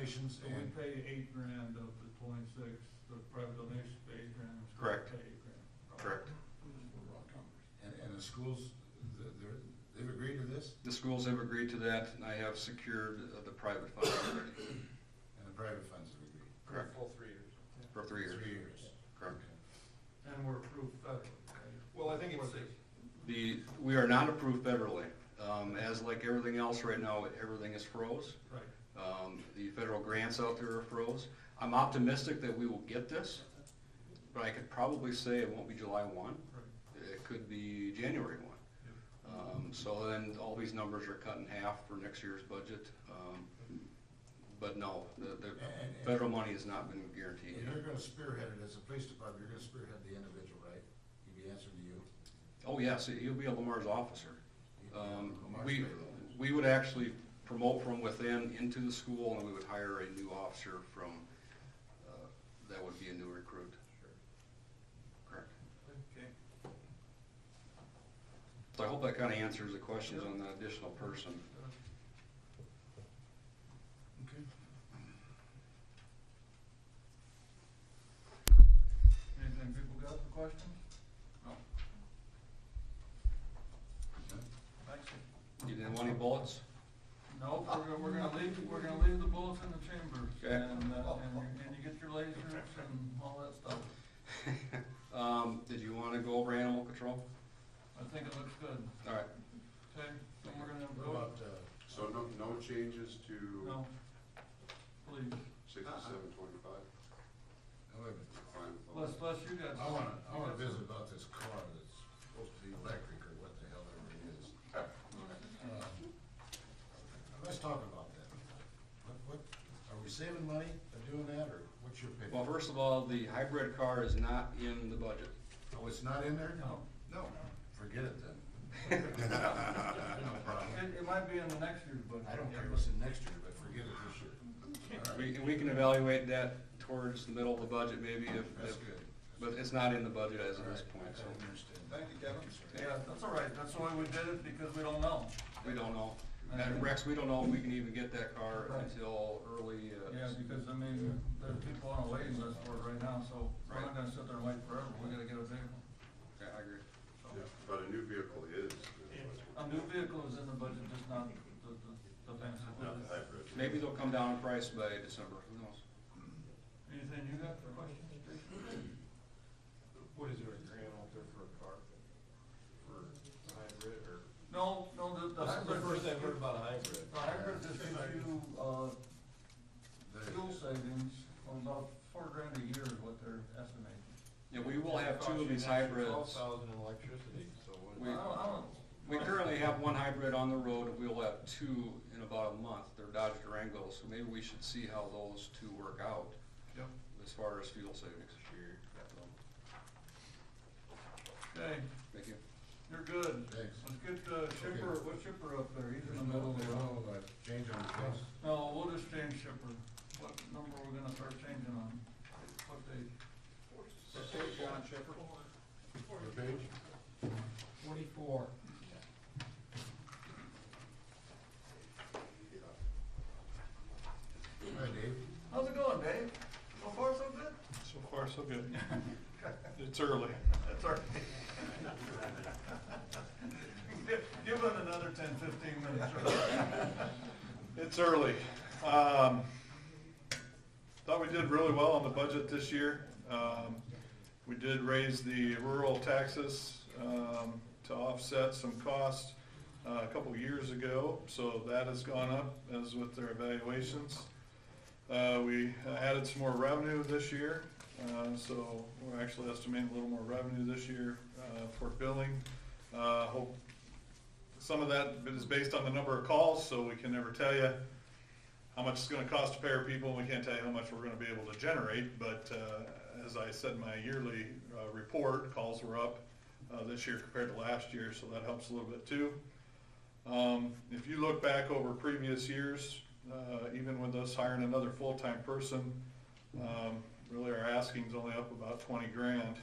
donations So we and, pay $8,000 of the 26, the private donations pay $8,000. Correct. Pay $8,000. Correct. and the schools, they've agreed to this? The schools have agreed to that, and I have secured the private funds already. And the private funds have agreed? Correct. Full 3 years. For 3 years. 3 years. Correct. And we're approved federally. right? Well, I think it's, We are not approved federally. As like everything else right now, everything is froze. Right. The federal grants out there are froze. I'm optimistic that we will get this, but I could probably say it won't be July 1. Right. It could be January 1. So then all these numbers are cut in half for next year's budget. But no, the federal money has not been guaranteed And yet. you're gonna spearhead it as a police department, you're gonna spearhead the individual, right? He'd be answering to you? Oh, yes, he'll be a Lamar's officer. Lamar's We, payroll. we would actually promote from within into the school, and we would hire a new officer from, that would be a new recruit. Correct. okay. So I hope that kind of answers the questions on the additional person. Okay. Anything people got for questions? No. Thanks. You didn't want any bullets? No, we're gonna leave the bullets in the chambers, Okay. and you get your lasers and all that stuff. Did you want to go over animal control? I think it looks good. All right. Okay, so we're gonna What go, about, So no changes to no, please, 6725? wait a minute. Fine with all that. unless you guys. I wanna you got visit some- about this car that's supposed to be electric or what the hell ever it is. Let's talk about that. What, are we saving money by doing that, or what's your opinion? Well, first of all, the hybrid car is not in the budget. Oh, it's not in there? No. No, forget it then. No problem. It might be in the next year's budget. I don't care if it's in next year, but forget it this year. All right. We can evaluate that towards the middle of the budget maybe That's if, good. but it's not in the budget as of All this right, point, so I understand. Thank you, Kevin. Yeah, that's all right, that's why we did it, because we don't know. we don't know. And Rex, we don't know if we can even get that car Right. until early, Yeah, because, I mean, there's people on a waiting list for it right now, so we're not gonna sit there and wait forever, we gotta get a vehicle. yeah, I agree. So, Yeah, but a new vehicle is. a new vehicle is in the budget, just not the fancy. Not the hybrid. Maybe they'll come down in price by December, who knows? Anything you got for questions, Jason? What is there, a grant out there for a car? For hybrid or? No, the hybrid. I've heard about a hybrid. The hybrid just gives you, fuel savings of about $4,000 a year is what they're estimating. Yeah, we will have two of these hybrids. 12,000 in electricity, so what? We- I don't. We currently have one hybrid on the road, and we'll have two in about a month. They're Dodge Durangos, so maybe we should see how those two work out Yep. as far as fuel savings. Okay, Thank you. you're good. Thanks. Let's get, Shipper, what's Shipper up there? He's in the middle of the road. Change on the case. No, we'll just change Shipper. What number are we gonna start changing on? What date? John Shepherd. What page? 24. Hi, Dave. How's it going, Dave? So far, so good? So far, so good. It's early. That's all right. Give it another 10, 15 minutes. Right? It's early. Thought we did really well on the budget this year. We did raise the rural taxes to offset some costs a couple years ago, so that has gone up as with their evaluations. We added some more revenue this year, so we're actually estimating a little more revenue this year for billing. Hope some of that is based on the number of calls, so we can never tell you how much it's gonna cost to pay our people, and we can't tell you how much we're gonna be able to generate, but as I said in my yearly report, calls were up this year compared to last year, so that helps a little bit too. If you look back over previous years, even with us hiring another full-time person, really our asking's only up about 20 grand,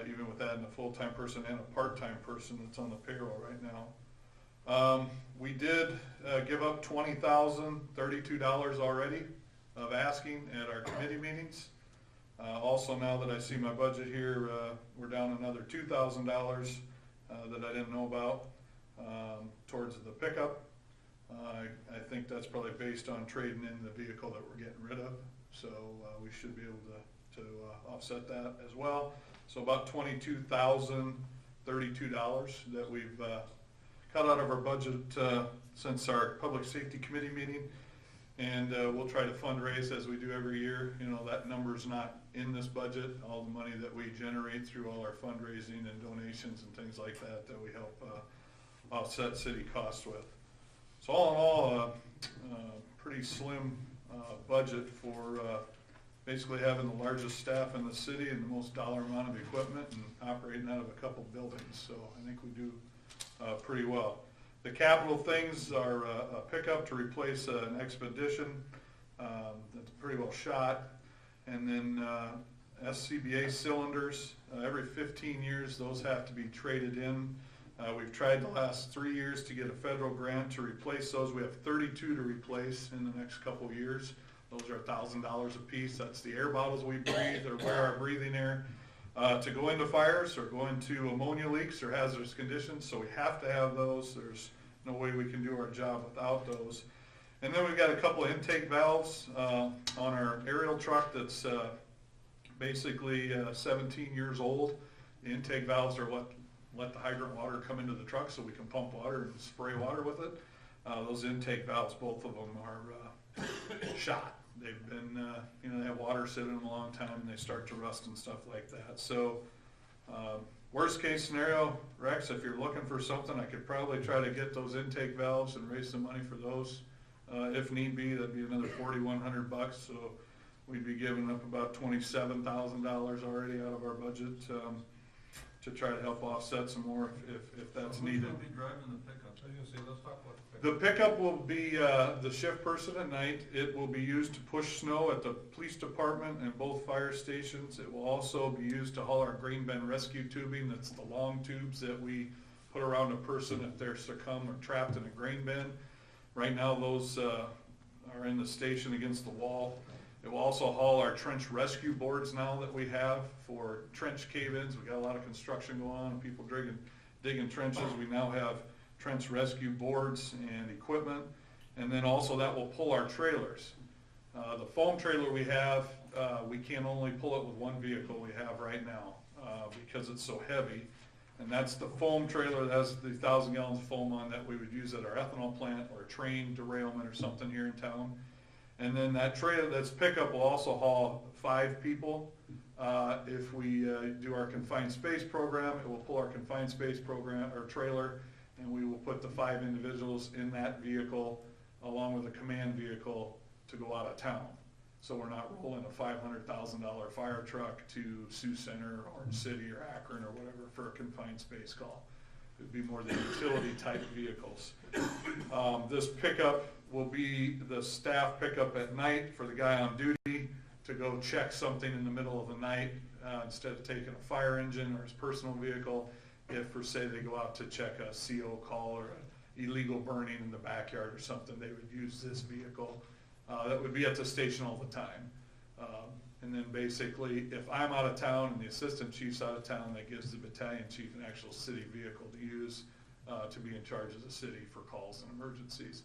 even with adding a full-time person and a part-time person that's on the payroll right now. We did give up $20,032 already of asking at our committee meetings. Also, now that I see my budget here, we're down another $2,000 that I didn't know about towards the pickup. I think that's probably based on trading in the vehicle that we're getting rid of. So we should be able to offset that as well. So about $22,032 that we've cut out of our budget since our Public Safety Committee meeting. And we'll try to fundraise as we do every year. You know, that number's not in this budget. All the money that we generate through all our fundraising and donations and things like that, that we help offset city costs with. So all in all, pretty slim budget for basically having the largest staff in the city and the most dollar amount of equipment and operating out of a couple buildings. So I think we do pretty well. The capital things are a pickup to replace an Expedition that's pretty well shot, and then SCBA cylinders. Every 15 years, those have to be traded in. We've tried the last 3 years to get a federal grant to replace those. We have 32 to replace in the next couple years. Those are $1,000 a piece. That's the air bottles we breathe or wear our breathing air to go into fires or go into ammonia leaks or hazardous conditions. So we have to have those. There's no way we can do our job without those. And then we've got a couple of intake valves on our aerial truck that's basically 17 years old. The intake valves are what let the hydrant water come into the truck so we can pump water and spray water with it. Those intake valves, both of them are shot. They've been, they have water sitting in them a long time and they start to rust and stuff like that. So worst case scenario, Rex, if you're looking for something, I could probably try to get those intake valves and raise some money for those. If need be, that'd be another $4,100. So we'd be giving up about $27,000 already out of our budget to try to help offset some more if that's Who's needed. gonna be driving the pickup? I was gonna say, let's talk about the The pickup will be the shift person at night. It will be used to push snow at the police department and both fire stations. It will also be used to haul our grain bin rescue tubing. That's the long tubes that we put around a person if they're succumbed or trapped in a grain bin. Right now, those are in the station against the wall. It will also haul our trench rescue boards now that we have for trench cave-ins. We got a lot of construction going on and people digging trenches. We now have trench rescue boards and equipment. And then also that will pull our trailers. The foam trailer we have, we can only pull it with one vehicle we have right now because it's so heavy. And that's the foam trailer that has the 1,000 gallons of foam on that we would use at our ethanol plant or a train derailment or something here in town. And then that trailer, that's pickup, will also haul 5 people. If we do our confined space program, it will pull our confined space program or trailer, and we will put the 5 individuals in that vehicle along with a command vehicle to go out of town. So we're not rolling a $500,000 fire truck to Sioux Center, Orange City, or Akron, or whatever for a confined space call. It would be more the utility type vehicles. This pickup will be the staff pickup at night for the guy on duty to go check something in the middle of the night instead of taking a fire engine or his personal vehicle. If, for say, they go out to check a CO call or an illegal burning in the backyard or something, they would use this vehicle. That would be at the station all the time. And then basically, if I'm out of town and the assistant chief's out of town, that gives the battalion chief an actual city vehicle to use to be in charge of the city for calls and emergencies.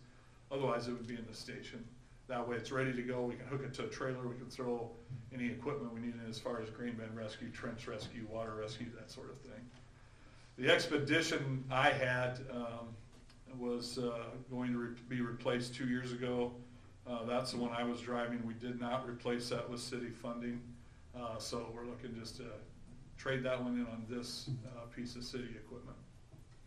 Otherwise, it would be in the station. That way it's ready to go. We can hook it to a trailer. We can throw any equipment we need in as far as grain bin rescue, trench rescue, water rescue, that sort of thing. The Expedition I had was going to be replaced 2 years ago. That's the one I was driving. We did not replace that with city funding. So we're looking just to trade that one in on this piece of city equipment.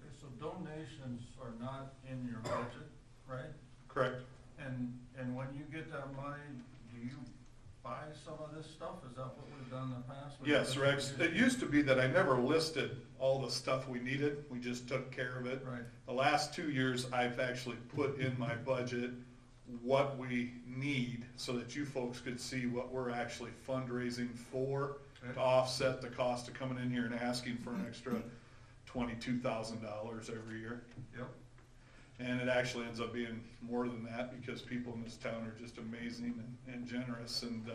Okay, so donations are not in your budget, right? Correct. And when you get that money, do you buy some of this stuff? Is that what we've done in the past? Yes, Rex. It used to be that I never listed all the stuff we needed. We just took care of it. Right. The last 2 years, I've actually put in my budget what we need so that you folks could see what we're actually fundraising for to offset the cost of coming in here and asking for an extra $22,000 every year. Yep. And it actually ends up being more than that because people in this town are just amazing and generous. And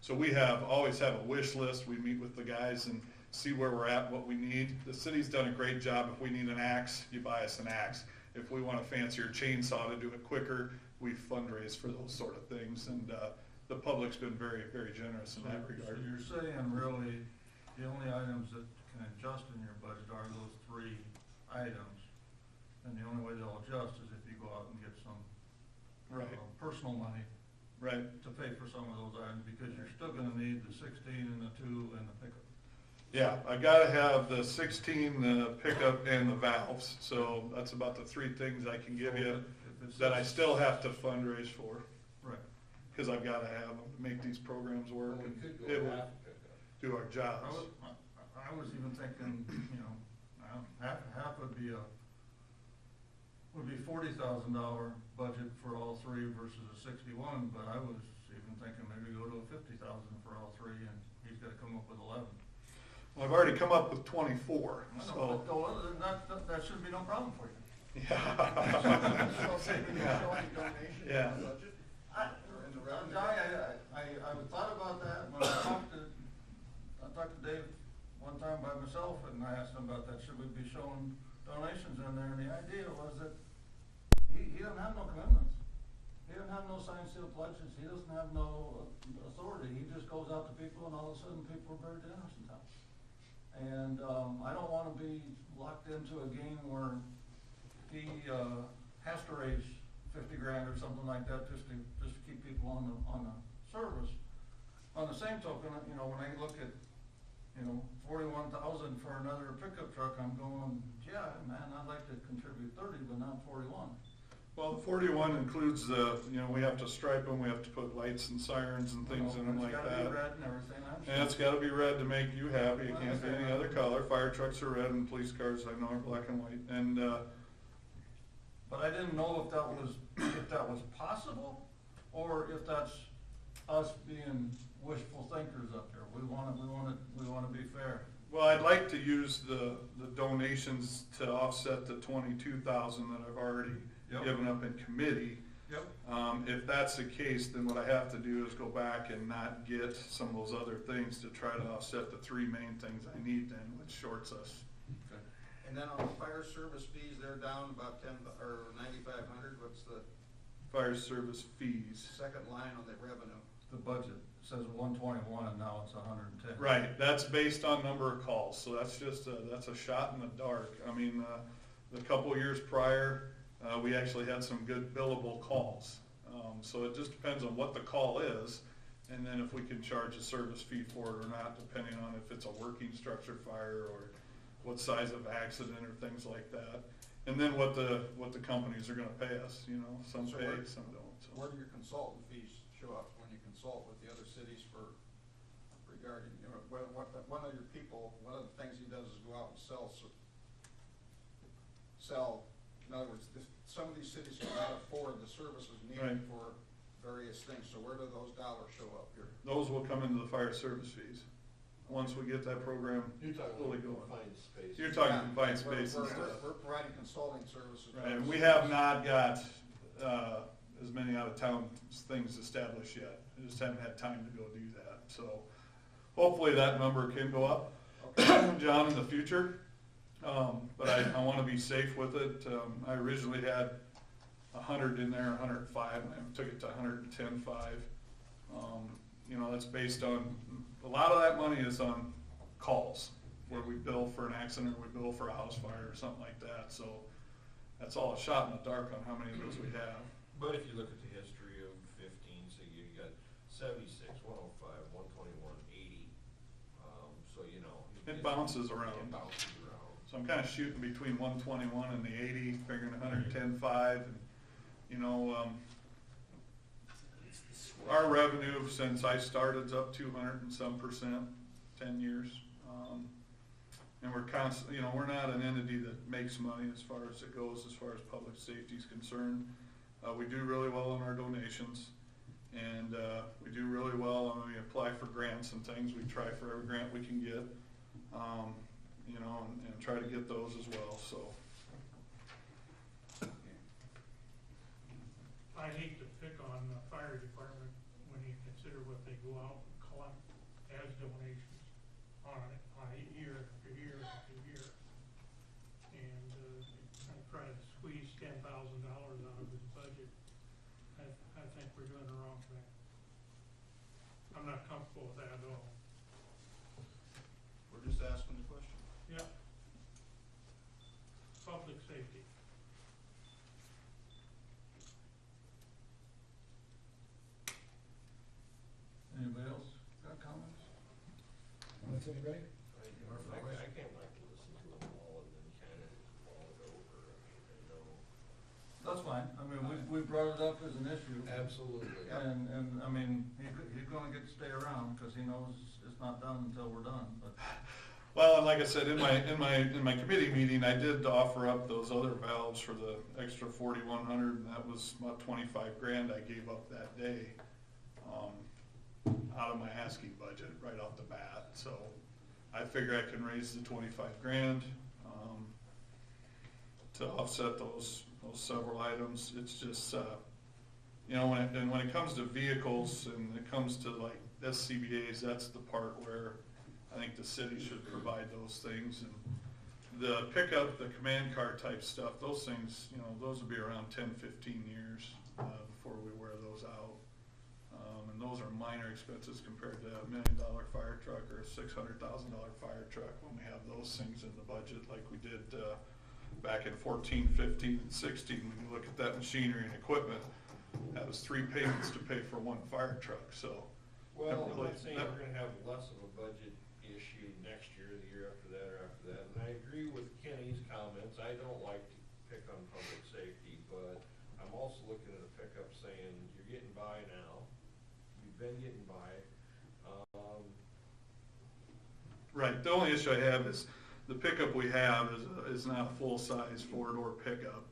so we always have a wish list. We meet with the guys and see where we're at, what we need. The city's done a great job. If we need an axe, you buy us an axe. If we want a fancier chainsaw to do it quicker, we fundraise for those sort of things. And the public's been very, very generous in that regard. So you're saying really, the only items that can adjust in your budget are those 3 items, and the only way they'll adjust is if you go out and get some Right, personal money right. to pay for some of those items, because you're still gonna need the 16 and the 2 and the pickup. Yeah, I gotta have the 16, the pickup, and the valves. So that's about the 3 things I can give you If it's that I still have to fundraise for, Right. because I've gotta have them to make these programs work Well, we and could go it will half a pickup. do our jobs. I was even thinking, half would be $40,000 budget for all 3 versus a 61, but I was even thinking maybe go to a 50,000 for all 3, and he's gotta come up with 11. Well, I've already come up with 24, I know, so, but, well, that should be no problem for you. yeah. Yeah. I thought about that when I talked to Dave one time by myself, and I asked him about that, should we be showing donations in there, and the idea was that he doesn't have no commitments. He doesn't have no signed sealed pledges, he doesn't have no authority, he just goes out to people and all of a sudden people are very generous in town. And, I don't wanna be locked into a game where he, has to raise 50 grand or something like that just to keep people on the service. On the same token, when I look at, 41,000 for another pickup truck, I'm going, yeah, man, I'd like to contribute 30, but not 41. Well, the 41 includes we have to stripe them, we have to put lights and sirens and things in them like It's gotta be that. red and everything, I understand. And it's gotta be red to make you happy, it can't be any other color. Fire trucks are red and police cars, I know, are black and white. And, But I didn't know if that was possible, or if that's us being wishful thinkers up here. We wanna be fair. well, I'd like to use the donations to offset the 22,000 that I've already Yep. given up in committee. Yep. If that's the case, then what I have to do is go back and not get some of those other things to try to offset the 3 main things I need then, which shorts us. And then on the fire service fees, they're down about 9,500, what's the Fire service fees. second line on the revenue? The budget says 121 and now it's 110. Right, that's based on number of calls, so that's just that's a shot in the dark. I mean, the couple years prior, we actually had some good billable calls. So it just depends on what the call is, and then if we can charge a service fee for it or not, depending on if it's a working structure fire or what size of accident or things like that. And then what the companies are gonna pay us, some So pay, where- some don't, so. Where do your consultant fees show up when you consult with the other cities regarding, one of your people, one of the things he does is go out and sell, in other words, some of these cities cannot afford the services Right. needed for various things, so where do those dollars show up here? Those will come into the fire service fees, once we get that program You're talking fully about going. confined space. You're talking Yeah, confined we're- space and we're- stuff. We're providing consulting services. Right, and we have not got, as many out-of-town things established yet. I just haven't had time to go do that, so hopefully that number can go up, John, in the future. But I wanna be safe with it. I originally had 100 in there, 105, and I took it to 110.5. That's based on, a lot of that money is on calls, where we bill for an accident, we bill for a house fire or something like that, so that's all a shot in the dark on how many of those we have. But if you look at the history of 15, so you got 76, 105, 121, 80, so It bounces around. It bounces around. So I'm kinda shooting between 121 and the 80, figuring 110.5, and, our revenue since I started's up 200 and some %, 10 years. And we're constantly, we're not an entity that makes money as far as it goes, as far as public safety is concerned. We do really well on our donations, and we do really well when we apply for grants and things. We try for every grant we can get, and try to get those as well, so. I hate to pick on the fire department when you consider what they go out and collect as donations on a year after year after year. And, I try to squeeze $10,000 out of his budget. I think we're doing the wrong thing. I'm not comfortable with that at all. We're just asking the question. Yeah. Public safety. Anybody else got comments? That's it, Ray? I can't like to listen to them all and then kind of mull it over. I mean, I know. That's fine, I mean, we brought it up as an issue. Absolutely. And, I mean, he's gonna get to stay around, cause he knows it's not done until we're done, but. Well, and like I said, in my committee meeting, I did offer up those other valves for the extra 4,100, and that was about 25 grand I gave up that day, out of my asking budget right off the bat. So I figure I can raise the 25 grand, to offset those several items. It's just, you know, when it comes to vehicles and it comes to like SCBA's, that's the part where I think the city should provide those things. And the pickup, the command car type stuff, those things, you know, those will be around 10, 15 years before we wear those out. And those are minor expenses compared to a $1 million fire truck or a $600,000 fire truck when we have those things in the budget like we did back in 14, 15, and 16. When you look at that machinery and equipment, that was 3 payments to pay for 1 fire truck. So Well, I'm really- not saying we're gonna have less of a budget issue next year, the year after that, or after that, and I agree with Kenny's comments, I don't like to pick on public safety, but I'm also looking at a pickup saying, you're getting by now, you've been getting by, Right, the only issue I have is the pickup we have is not a full-size 4-door pickup.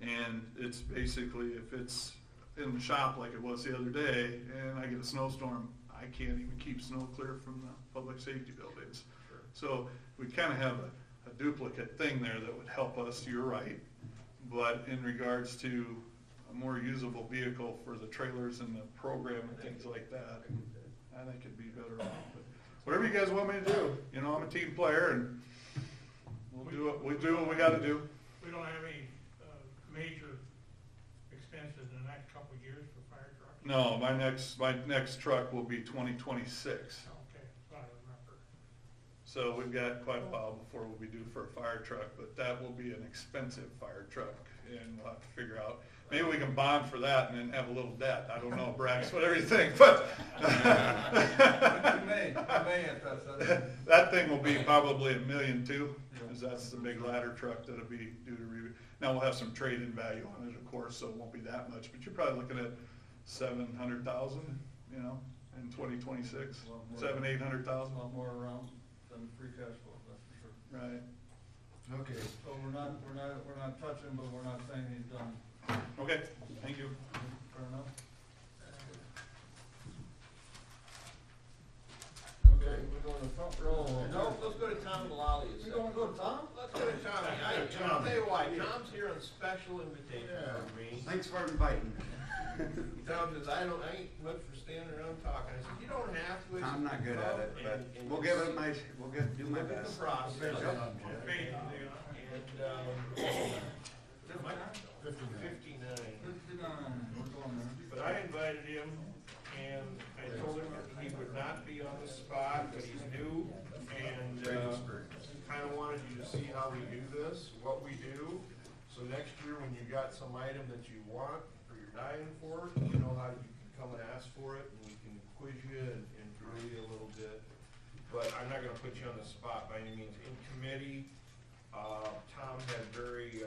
And it's basically, if it's in the shop like it was the other day, and I get a snowstorm, I can't even keep snow clear from the public safety buildings. Sure. So we kind of have a duplicate thing there that would help us, you're right. But in regards to a more usable vehicle for the trailers and the program and things like that, I think it'd be better off. But whatever you guys want me to do, you know, I'm a team player and we'll do what we gotta do. We don't have any major expenses in the next couple of years for fire trucks? No, my next truck will be 2026. Okay, so I remember. So we've got quite a while before we'll be due for a fire truck, but that will be an expensive fire truck, and we'll have to figure out, maybe we can bond for that and then have a little debt. I don't know, Brax, whatever you think, but. You may if that's. That thing will be probably $1.2 million, because that's the big ladder truck that'll be due to now we'll have some trade-in value on it, of course, so it won't be that much, but you're probably looking at 700,000, you know, in 2026, Well, more. 700,000, 800,000. A lot more around than free cash flow, that's for sure. Right. Okay. So we're not touching, but we're not saying he's done. Okay, thank you. Fair enough? Okay. We're going to front row. no, let's go to Tom Mullally. You gonna go to Tom? Let's go to Tommy. I'll tell you why, Tom's here on special invitation from me. Thanks for inviting me. Tom says, I ain't much for standing around talking. I said, you don't have to. I said, I'm not good at it, but and we'll just do my Look at the best. process. Fade, And, Mike, 59. 59, we're going there. But I invited him, and I told him he would not be on the spot, but he's new, and, kinda wanted you to see how we do this, what we do. So next year, when you got some item that you want, or you're dying for, you know how you can come and ask for it, and we can quiz you and drill you a little bit. But I'm not gonna put you on the spot by any means. In committee, Tom had very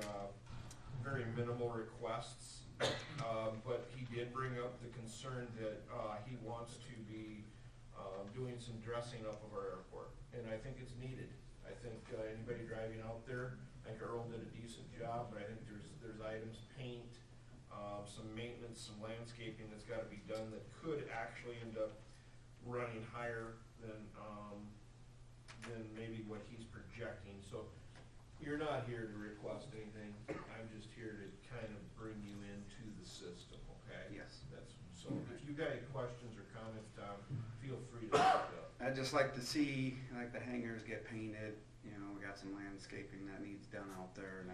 minimal requests, but he did bring up the concern that, he wants to be, doing some dressing up of our airport, and I think it's needed. I think, anybody driving out there, I think Earl did a decent job, but I think there's items, paint, some maintenance, some landscaping that's gotta be done that could actually end up running higher than maybe what he's projecting. So you're not here to request anything, I'm just here to kind of bring you into the system, Yes. That's, so if you got any questions or comments, Tom, feel free to speak up. I'd just like to see, like, the hangars get painted, you know, we got some landscaping that needs done out there, and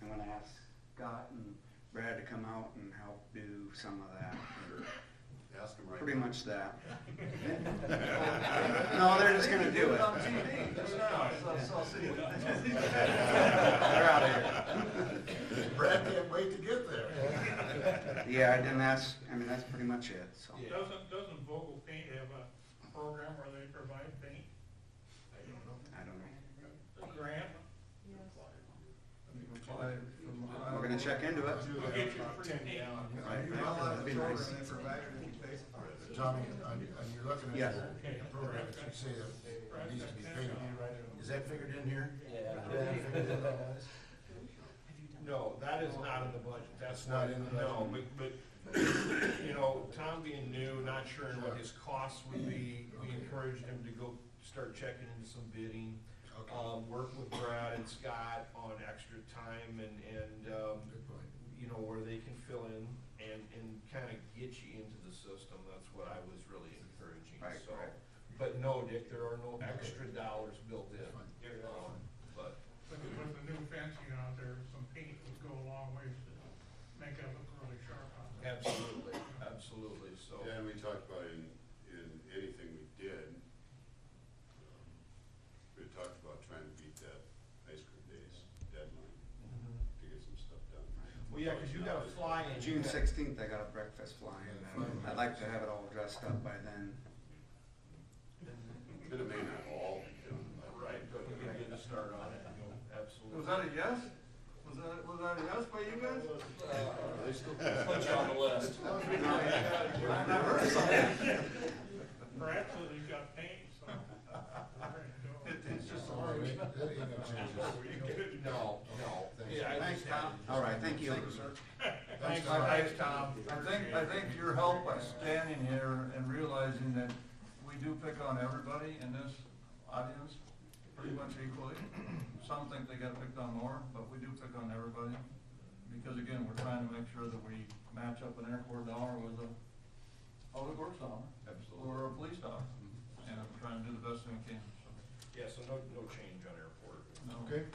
I'm gonna ask Scott and Brad to come out and help do some of that. Ask them right. Pretty much that. No, they're just gonna do it. On TV, just now, so I'll see it. They're out of here. Brad can't wait to get there. Yeah, I didn't ask, I mean, that's pretty much it, so. Yeah. Doesn't Vogel Paint have a program where they provide paint, I don't know. I don't know. a grant? We're gonna check into it. We'll get you free paint. Right, that'd be nice. Tommy, and you're looking at Yes. the program that you say that it needs to be painted. Is that figured in here? Yeah. No, that is not in the budget, that's It's not not, in the no, but, you know, Tom being new, not sure what his costs would be, we encouraged him to go start checking into some bidding. Okay. Work with Brad and Scott on extra time and, Good point. you know, where they can fill in and kind of get you into the system, that's what I was really encouraging, Right, so. right. But no, Dick, there are no extra dollars built in. Fine. But, With the new fencing out there, some paint would go a long ways to make that look really sharp out there. absolutely, absolutely, so. Yeah, and we talked about in anything we did, we talked about trying to beat that ice cream days deadline to get some stuff done. Well, yeah, cause you gotta fly in. June 16th, I got a breakfast flying, and I'd like to have it all dressed up by then. And it may not all be done. Right, but we can get a start on it, absolutely. Was that a yes? Was that a yes by you guys? Put you on the list. I heard something. Perhaps he's got paint, so. we're ready to go. It's just a That word. ain't gonna change this. No, no. Yeah, I Thanks, just Tom. had- All right, thank you. Thanks, Tom. I think your help by standing here and realizing that we do pick on everybody in this audience pretty much equally. Some think they get picked on more, but we do pick on everybody. Because again, we're trying to make sure that we match up an airport dollar with a public works dollar. Absolutely. Or a police dollar. And we're trying to do the best thing we can, so. Yeah, so no change on airport. no. Okay,